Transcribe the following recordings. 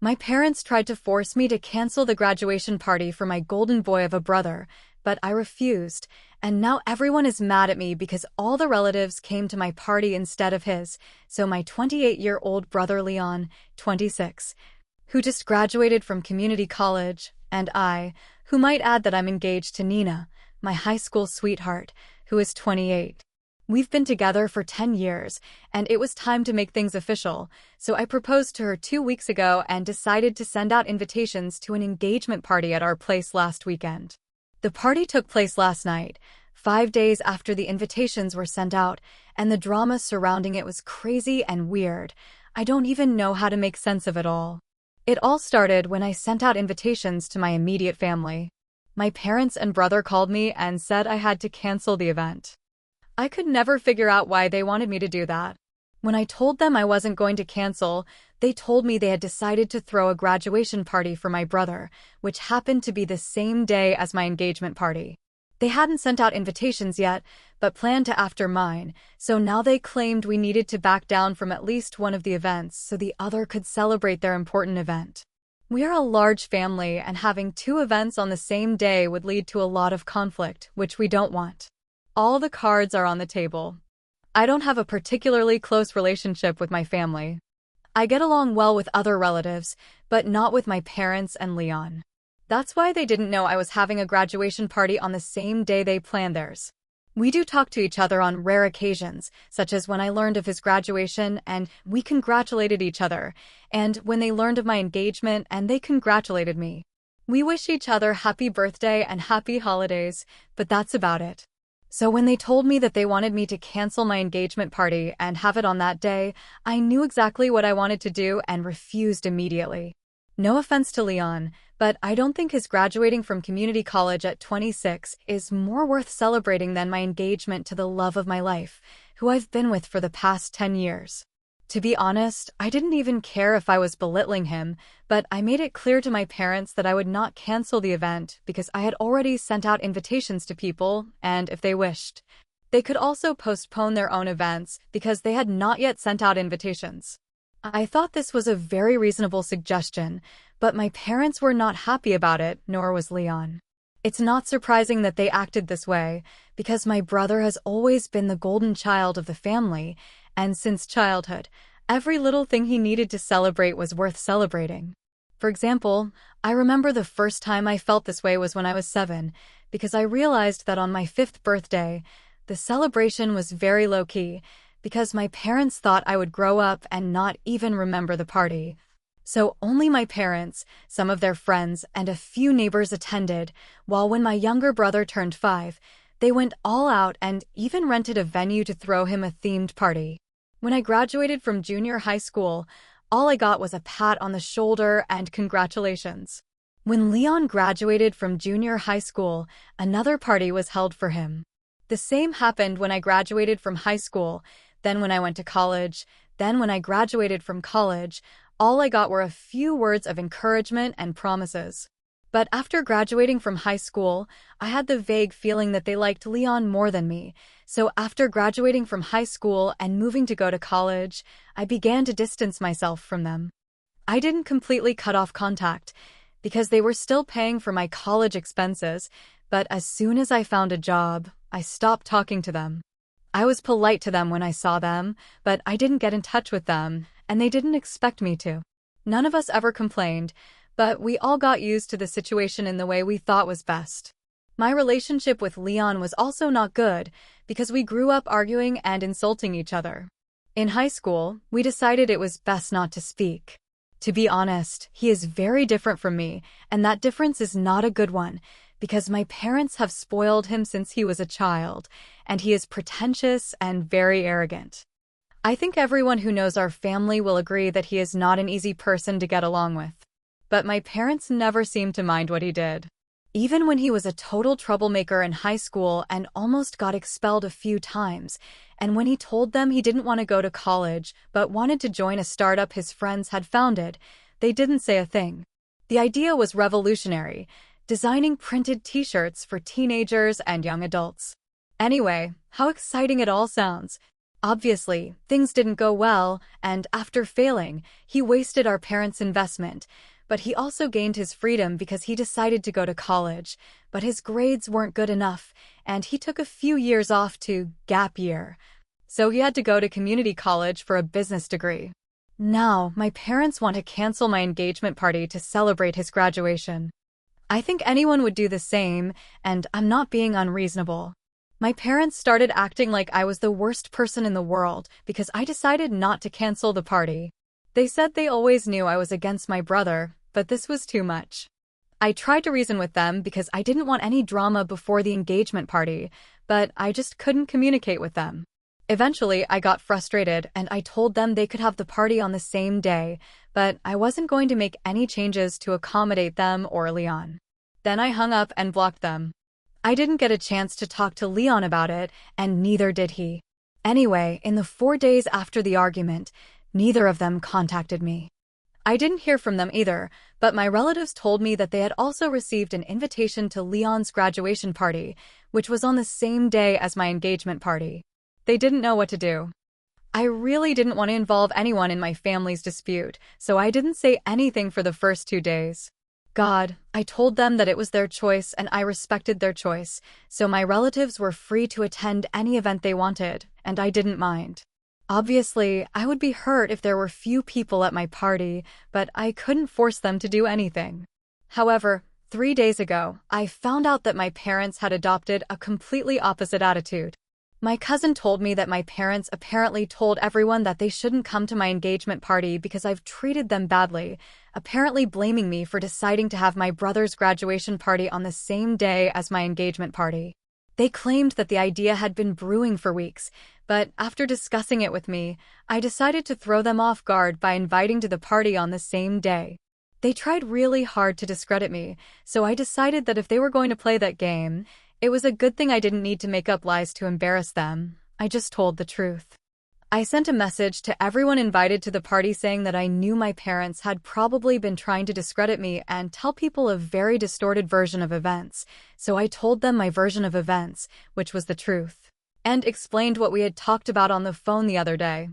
My parents tried to force me to cancel the graduation party for my golden boy of a brother, but I refused, and now everyone is mad at me because all the relatives came to my party instead of his, so my 28-year-old brother Leon, 26, who just graduated from community college, and I, who might add that I'm engaged to Nina, my high school sweetheart, who is 28. We've been together for 10 years, and it was time to make things official, so I proposed to her 2 weeks ago and decided to send out invitations to an engagement party at our place last weekend. The party took place last night, 5 days after the invitations were sent out, and the drama surrounding it was crazy and weird. I don't even know how to make sense of it all. It all started when I sent out invitations to my immediate family. My parents and brother called me and said I had to cancel the event. I could never figure out why they wanted me to do that. When I told them I wasn't going to cancel, they told me they had decided to throw a graduation party for my brother, which happened to be the same day as my engagement party. They hadn't sent out invitations yet, but planned to after mine, so now they claimed we needed to back down from at least one of the events so the other could celebrate their important event. We are a large family, and having 2 events on the same day would lead to a lot of conflict, which we don't want. All the cards are on the table. I don't have a particularly close relationship with my family. I get along well with other relatives, but not with my parents and Leon. That's why they didn't know I was having a graduation party on the same day they planned theirs. We do talk to each other on rare occasions, such as when I learned of his graduation and we congratulated each other, and when they learned of my engagement and they congratulated me. We wish each other happy birthday and happy holidays, but that's about it. So when they told me that they wanted me to cancel my engagement party and have it on that day, I knew exactly what I wanted to do and refused immediately. No offense to Leon, but I don't think his graduating from community college at 26 is more worth celebrating than my engagement to the love of my life, who I've been with for the past 10 years. To be honest, I didn't even care if I was belittling him, but I made it clear to my parents that I would not cancel the event because I had already sent out invitations to people, and if they wished, they could also postpone their own events because they had not yet sent out invitations. I thought this was a very reasonable suggestion, but my parents were not happy about it, nor was Leon. It's not surprising that they acted this way, because my brother has always been the golden child of the family, and since childhood, every little thing he needed to celebrate was worth celebrating. For example, I remember the first time I felt this way was when I was 7, because I realized that on my 5th birthday, the celebration was very low-key, because my parents thought I would grow up and not even remember the party. So only my parents, some of their friends, and a few neighbors attended, while when my younger brother turned 5, they went all out and even rented a venue to throw him a themed party. When I graduated from junior high school, all I got was a pat on the shoulder and congratulations. When Leon graduated from junior high school, another party was held for him. The same happened when I graduated from high school, then when I went to college, then when I graduated from college. All I got were a few words of encouragement and promises. But after graduating from high school, I had the vague feeling that they liked Leon more than me. So after graduating from high school and moving to go to college, I began to distance myself from them. I didn't completely cut off contact, because they were still paying for my college expenses, but as soon as I found a job, I stopped talking to them. I was polite to them when I saw them, but I didn't get in touch with them, and they didn't expect me to. None of us ever complained, but we all got used to the situation in the way we thought was best. My relationship with Leon was also not good, because we grew up arguing and insulting each other. In high school, we decided it was best not to speak. To be honest, he is very different from me, and that difference is not a good one, because my parents have spoiled him since he was a child, and he is pretentious and very arrogant. I think everyone who knows our family will agree that he is not an easy person to get along with. But my parents never seemed to mind what he did. Even when he was a total troublemaker in high school and almost got expelled a few times, and when he told them he didn't want to go to college but wanted to join a startup his friends had founded, they didn't say a thing. The idea was revolutionary, designing printed t-shirts for teenagers and young adults. Anyway, how exciting it all sounds. Obviously, things didn't go well, and after failing, he wasted our parents' investment. But he also gained his freedom because he decided to go to college. But his grades weren't good enough, and he took a few years off to gap year. So he had to go to community college for a business degree. Now, my parents want to cancel my engagement party to celebrate his graduation. I think anyone would do the same, and I'm not being unreasonable. My parents started acting like I was the worst person in the world because I decided not to cancel the party. They said they always knew I was against my brother, but this was too much. I tried to reason with them because I didn't want any drama before the engagement party, but I just couldn't communicate with them. Eventually, I got frustrated and I told them they could have the party on the same day, but I wasn't going to make any changes to accommodate them or Leon. Then I hung up and blocked them. I didn't get a chance to talk to Leon about it, and neither did he. Anyway, in the 4 days after the argument, neither of them contacted me. I didn't hear from them either, but my relatives told me that they had also received an invitation to Leon's graduation party, which was on the same day as my engagement party. They didn't know what to do. I really didn't want to involve anyone in my family's dispute, so I didn't say anything for the first 2 days. I told them that it was their choice and I respected their choice, so my relatives were free to attend any event they wanted, and I didn't mind. Obviously, I would be hurt if there were few people at my party, but I couldn't force them to do anything. However, 3 days ago, I found out that my parents had adopted a completely opposite attitude. My cousin told me that my parents apparently told everyone that they shouldn't come to my engagement party because I've treated them badly, apparently blaming me for deciding to have my brother's graduation party on the same day as my engagement party. They claimed that the idea had been brewing for weeks, but after discussing it with me, I decided to throw them off guard by inviting to the party on the same day. They tried really hard to discredit me, so I decided that if they were going to play that game, it was a good thing I didn't need to make up lies to embarrass them. I just told the truth. I sent a message to everyone invited to the party saying that I knew my parents had probably been trying to discredit me and tell people a very distorted version of events, so I told them my version of events, which was the truth, and explained what we had talked about on the phone the other day.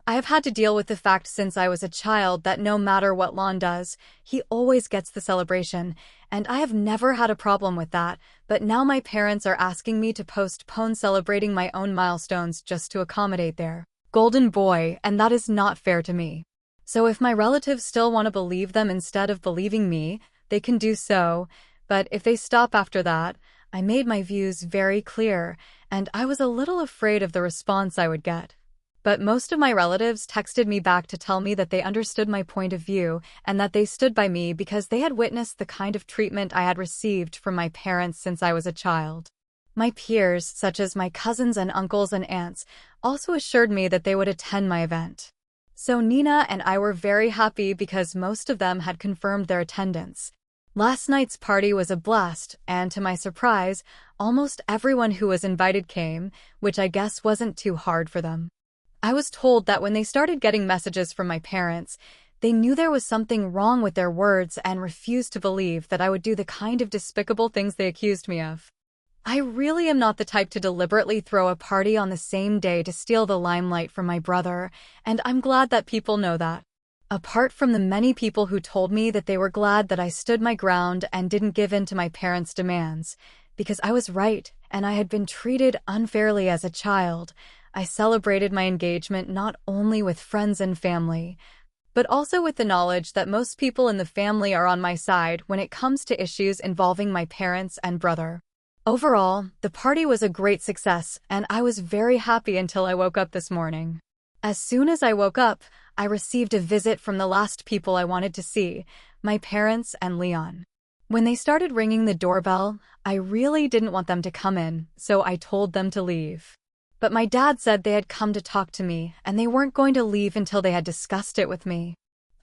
I have had to deal with the fact since I was a child that no matter what Lon does, he always gets the celebration, and I have never had a problem with that, but now my parents are asking me to postpone celebrating my own milestones just to accommodate their golden boy, and that is not fair to me. So if my relatives still want to believe them instead of believing me, they can do so, but if they stop after that, I made my views very clear, and I was a little afraid of the response I would get. But most of my relatives texted me back to tell me that they understood my point of view and that they stood by me because they had witnessed the kind of treatment I had received from my parents since I was a child. My peers, such as my cousins and uncles and aunts, also assured me that they would attend my event. So Nina and I were very happy because most of them had confirmed their attendance. Last night's party was a blast, and to my surprise, almost everyone who was invited came, which I guess wasn't too hard for them. I was told that when they started getting messages from my parents, they knew there was something wrong with their words and refused to believe that I would do the kind of despicable things they accused me of. I really am not the type to deliberately throw a party on the same day to steal the limelight from my brother, and I'm glad that people know that. Apart from the many people who told me that they were glad that I stood my ground and didn't give in to my parents' demands, because I was right and I had been treated unfairly as a child, I celebrated my engagement not only with friends and family, but also with the knowledge that most people in the family are on my side when it comes to issues involving my parents and brother. Overall, the party was a great success, and I was very happy until I woke up this morning. As soon as I woke up, I received a visit from the last people I wanted to see, my parents and Leon. When they started ringing the doorbell, I really didn't want them to come in, so I told them to leave. But my dad said they had come to talk to me, and they weren't going to leave until they had discussed it with me.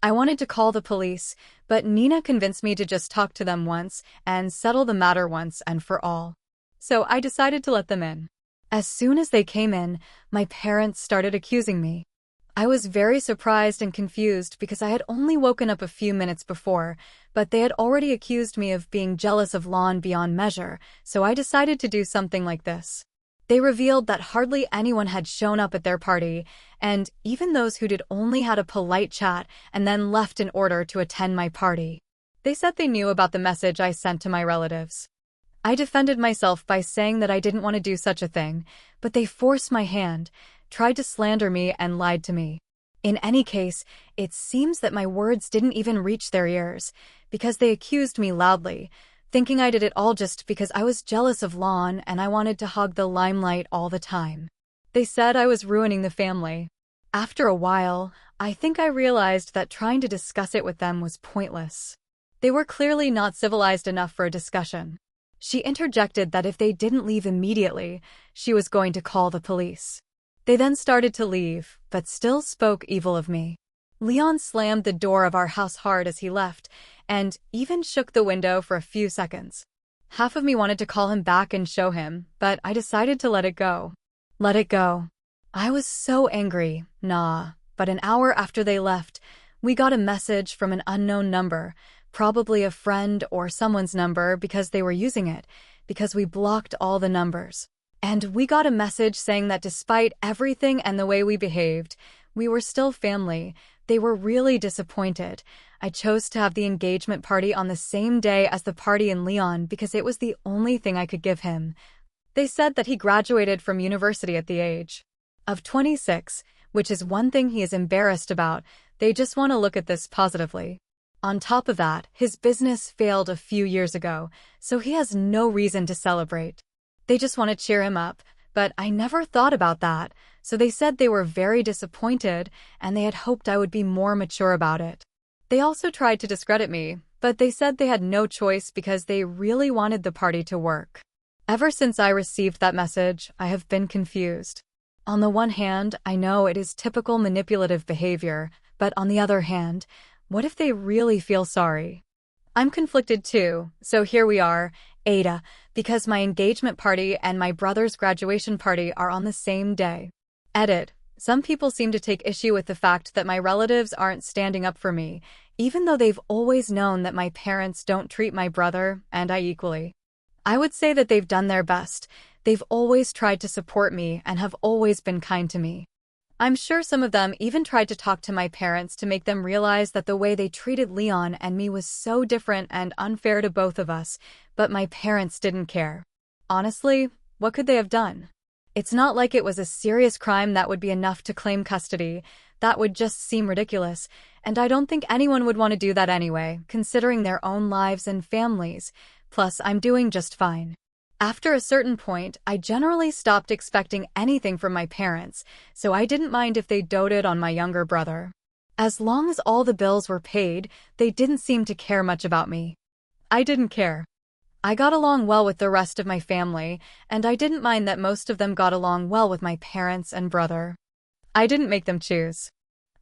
I wanted to call the police, but Nina convinced me to just talk to them once and settle the matter once and for all. So I decided to let them in. As soon as they came in, my parents started accusing me. I was very surprised and confused because I had only woken up a few minutes before, but they had already accused me of being jealous of Lon beyond measure, so I decided to do something like this. They revealed that hardly anyone had shown up at their party, and even those who did only had a polite chat and then left in order to attend my party. They said they knew about the message I sent to my relatives. I defended myself by saying that I didn't want to do such a thing, but they forced my hand, tried to slander me, and lied to me. In any case, it seems that my words didn't even reach their ears, because they accused me loudly, thinking I did it all just because I was jealous of Lon and I wanted to hog the limelight all the time. They said I was ruining the family. After a while, I think I realized that trying to discuss it with them was pointless. They were clearly not civilized enough for a discussion. She interjected that if they didn't leave immediately, she was going to call the police. They then started to leave, but still spoke evil of me. Leon slammed the door of our house hard as he left, and even shook the window for a few seconds. Half of me wanted to call him back and show him, but I decided to let it go. Let it go. I was so angry, but an hour after they left, we got a message from an unknown number, probably a friend or someone's number because they were using it, because we blocked all the numbers. And we got a message saying that despite everything and the way we behaved, we were still family. They were really disappointed. I chose to have the engagement party on the same day as the party in Leon because it was the only thing I could give him. They said that he graduated from university at the age of 26, which is one thing he is embarrassed about. They just want to look at this positively. On top of that, his business failed a few years ago, so he has no reason to celebrate. They just want to cheer him up, but I never thought about that, so they said they were very disappointed and they had hoped I would be more mature about it. They also tried to discredit me, but they said they had no choice because they really wanted the party to work. Ever since I received that message, I have been confused. On the one hand, I know it is typical manipulative behavior, but on the other hand, what if they really feel sorry? I'm conflicted too, so here we are, Ada, because my engagement party and my brother's graduation party are on the same day. Edit. Some people seem to take issue with the fact that my relatives aren't standing up for me, even though they've always known that my parents don't treat my brother and I equally. I would say that they've done their best. They've always tried to support me and have always been kind to me. I'm sure some of them even tried to talk to my parents to make them realize that the way they treated Leon and me was so different and unfair to both of us, but my parents didn't care. Honestly, what could they have done? It's not like it was a serious crime that would be enough to claim custody. That would just seem ridiculous, and I don't think anyone would want to do that anyway, considering their own lives and families. Plus, I'm doing just fine. After a certain point, I generally stopped expecting anything from my parents, so I didn't mind if they doted on my younger brother. As long as all the bills were paid, they didn't seem to care much about me. I didn't care. I got along well with the rest of my family, and I didn't mind that most of them got along well with my parents and brother. I didn't make them choose.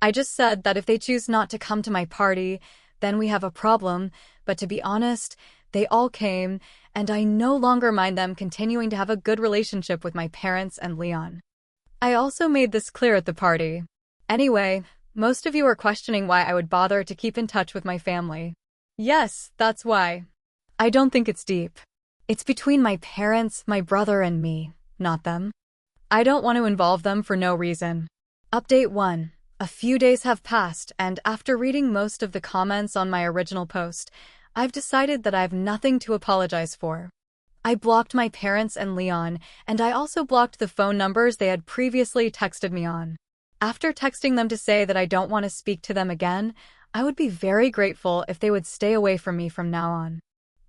I just said that if they choose not to come to my party, then we have a problem, but to be honest, they all came, and I no longer mind them continuing to have a good relationship with my parents and Leon. I also made this clear at the party. Anyway, most of you are questioning why I would bother to keep in touch with my family. Yes, that's why. I don't think it's deep. It's between my parents, my brother, and me, not them. I don't want to involve them for no reason. Update 1. A few days have passed, and after reading most of the comments on my original post, I've decided that I have nothing to apologize for. I blocked my parents and Leon, and I also blocked the phone numbers they had previously texted me on. After texting them to say that I don't want to speak to them again, I would be very grateful if they would stay away from me from now on.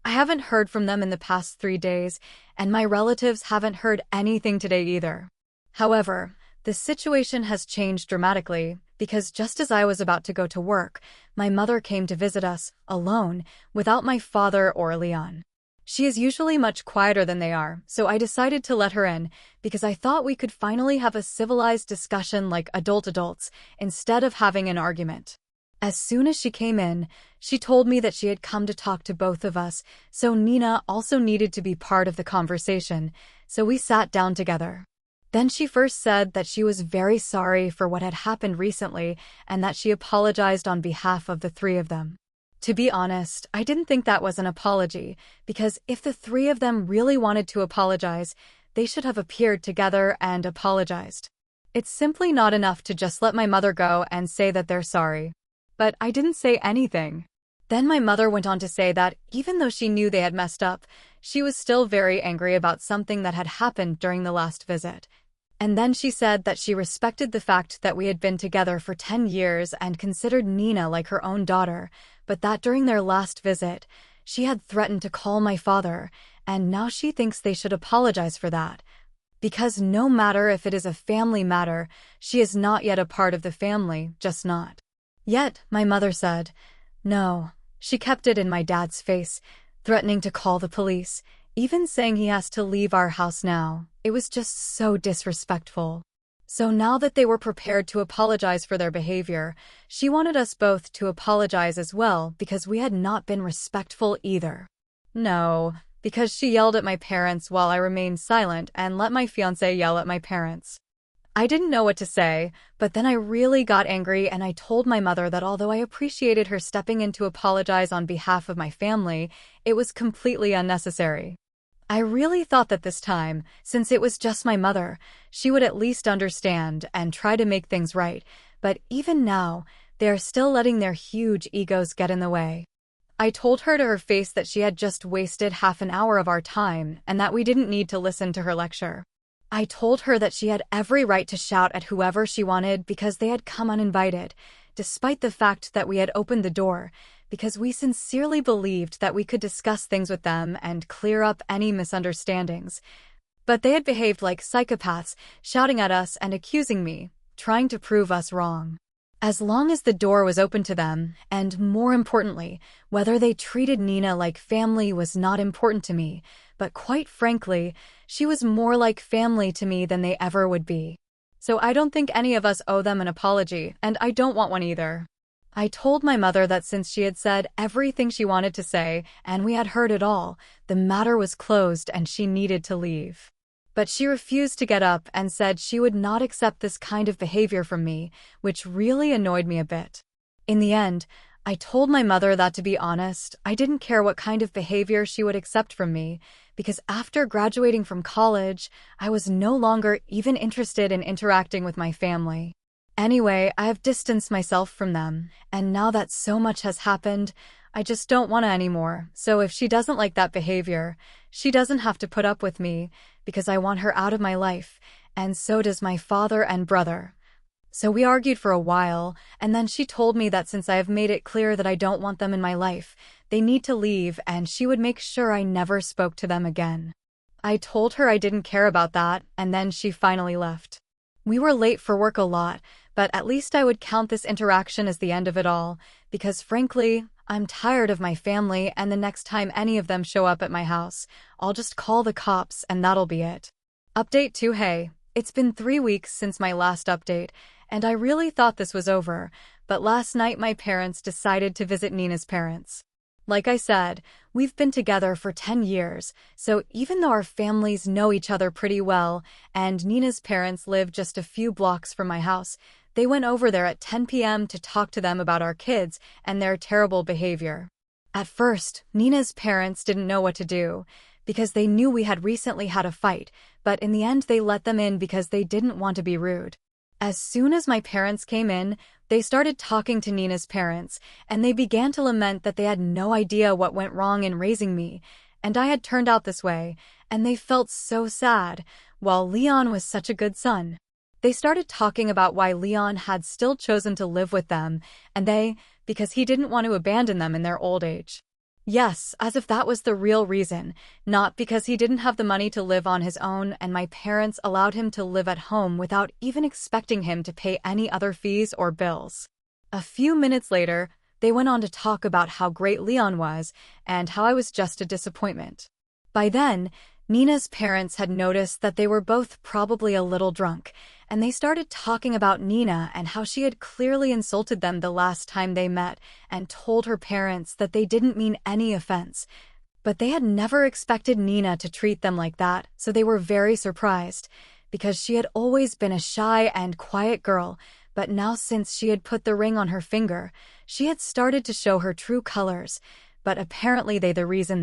I haven't heard from them in the past 3 days, and my relatives haven't heard anything today either. However, the situation has changed dramatically, because just as I was about to go to work, my mother came to visit us, alone, without my father or Leon. She is usually much quieter than they are, so I decided to let her in, because I thought we could finally have a civilized discussion like adults, instead of having an argument. As soon as she came in, she told me that she had come to talk to both of us, so Nina also needed to be part of the conversation, so we sat down together. Then she first said that she was very sorry for what had happened recently and that she apologized on behalf of the 3 of them. To be honest, I didn't think that was an apology, because if the 3 of them really wanted to apologize, they should have appeared together and apologized. It's simply not enough to just let my mother go and say that they're sorry. But I didn't say anything. Then my mother went on to say that even though she knew they had messed up, she was still very angry about something that had happened during the last visit. And then she said that she respected the fact that we had been together for 10 years and considered Nina like her own daughter, but that during their last visit, she had threatened to call my father, and now she thinks they should apologize for that. Because no matter if it is a family matter, she is not yet a part of the family, just not. Yet, my mother said, no. She kept it in my dad's face, threatening to call the police, even saying he has to leave our house now. It was just so disrespectful. So now that they were prepared to apologize for their behavior, she wanted us both to apologize as well because we had not been respectful either. No, because she yelled at my parents while I remained silent and let my fiancé yell at my parents. I didn't know what to say, but then I really got angry and I told my mother that although I appreciated her stepping in to apologize on behalf of my family, it was completely unnecessary. I really thought that this time, since it was just my mother, she would at least understand and try to make things right, but even now, they are still letting their huge egos get in the way. I told her to her face that she had just wasted half an hour of our time and that we didn't need to listen to her lecture. I told her that she had every right to shout at whoever she wanted because they had come uninvited, despite the fact that we had opened the door, because we sincerely believed that we could discuss things with them and clear up any misunderstandings. But they had behaved like psychopaths, shouting at us and accusing me, trying to prove us wrong. As long as the door was open to them, and more importantly, whether they treated Nina like family was not important to me, but quite frankly, she was more like family to me than they ever would be. So I don't think any of us owe them an apology, and I don't want one either. I told my mother that since she had said everything she wanted to say, and we had heard it all, the matter was closed and she needed to leave. But she refused to get up and said she would not accept this kind of behavior from me, which really annoyed me a bit. In the end, I told my mother that to be honest, I didn't care what kind of behavior she would accept from me, because after graduating from college, I was no longer even interested in interacting with my family. Anyway, I have distanced myself from them, and now that so much has happened, I just don't want to anymore. So if she doesn't like that behavior, she doesn't have to put up with me, because I want her out of my life, and so does my father and brother. So we argued for a while, and then she told me that since I have made it clear that I don't want them in my life, they need to leave and she would make sure I never spoke to them again. I told her I didn't care about that, and then she finally left. We were late for work a lot, but at least I would count this interaction as the end of it all, because frankly, I'm tired of my family and the next time any of them show up at my house, I'll just call the cops and that'll be it. Update 2. Hey, it's been 3 weeks since my last update, and I really thought this was over, but last night my parents decided to visit Nina's parents. Like I said, we've been together for 10 years, so even though our families know each other pretty well, and Nina's parents live just a few blocks from my house, they went over there at 10 p.m. to talk to them about our kids and their terrible behavior. At first, Nina's parents didn't know what to do, because they knew we had recently had a fight, but in the end they let them in because they didn't want to be rude. As soon as my parents came in, they started talking to Nina's parents, and they began to lament that they had no idea what went wrong in raising me, and I had turned out this way, and they felt so sad, while Leon was such a good son. They started talking about why Leon had still chosen to live with them, and because he didn't want to abandon them in their old age. Yes, as if that was the real reason, not because he didn't have the money to live on his own and my parents allowed him to live at home without even expecting him to pay any other fees or bills. A few minutes later, they went on to talk about how great Leon was and how I was just a disappointment. By then, Nina's parents had noticed that they were both probably a little drunk, and they started talking about Nina and how she had clearly insulted them the last time they met and told her parents that they didn't mean any offense. But they had never expected Nina to treat them like that, so they were very surprised, because she had always been a shy and quiet girl, but now since she had put the ring on her finger, she had started to show her true colors, but apparently the reason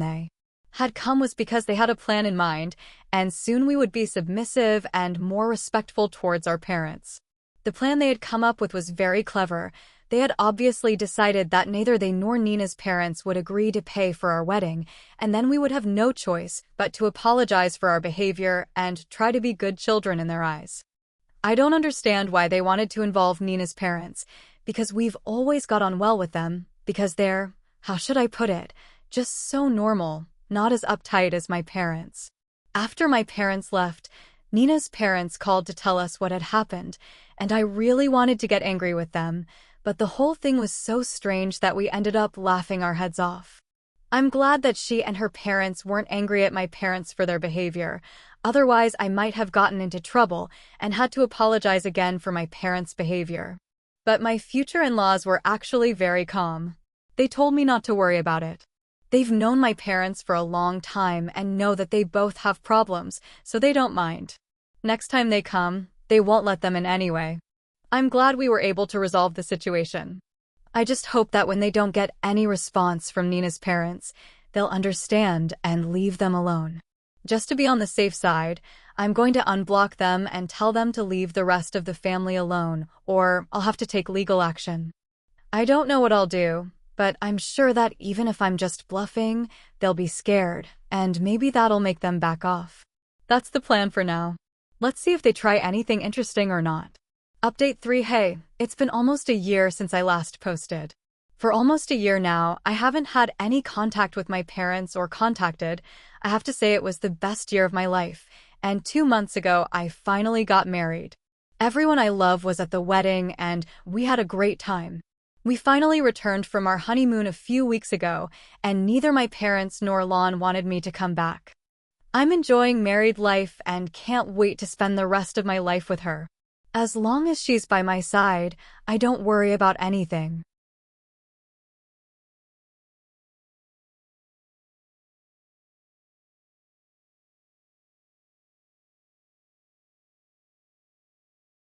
had come was because they had a plan in mind, and soon we would be submissive and more respectful towards our parents. The plan they had come up with was very clever. They had obviously decided that neither they nor Nina's parents would agree to pay for our wedding, and then we would have no choice but to apologize for our behavior and try to be good children in their eyes. I don't understand why they wanted to involve Nina's parents, because we've always got on well with them, because they're, how should I put it, just so normal, not as uptight as my parents. After my parents left, Nina's parents called to tell us what had happened, and I really wanted to get angry with them, but the whole thing was so strange that we ended up laughing our heads off. I'm glad that she and her parents weren't angry at my parents for their behavior. Otherwise, I might have gotten into trouble and had to apologize again for my parents' behavior. But my future in-laws were actually very calm. They told me not to worry about it. They've known my parents for a long time and know that they both have problems, so they don't mind. Next time they come, they won't let them in anyway. I'm glad we were able to resolve the situation. I just hope that when they don't get any response from Nina's parents, they'll understand and leave them alone. Just to be on the safe side, I'm going to unblock them and tell them to leave the rest of the family alone, or I'll have to take legal action. I don't know what I'll do, but I'm sure that even if I'm just bluffing, they'll be scared, and maybe that'll make them back off. That's the plan for now. Let's see if they try anything interesting or not. Update 3. Hey, it's been almost a year since I last posted. For almost a year now, I haven't had any contact with my parents or contacted. I have to say it was the best year of my life, and 2 months ago I finally got married. Everyone I love was at the wedding, and we had a great time. We finally returned from our honeymoon a few weeks ago, and neither my parents nor Lon wanted me to come back. I'm enjoying married life and can't wait to spend the rest of my life with her. As long as she's by my side, I don't worry about anything.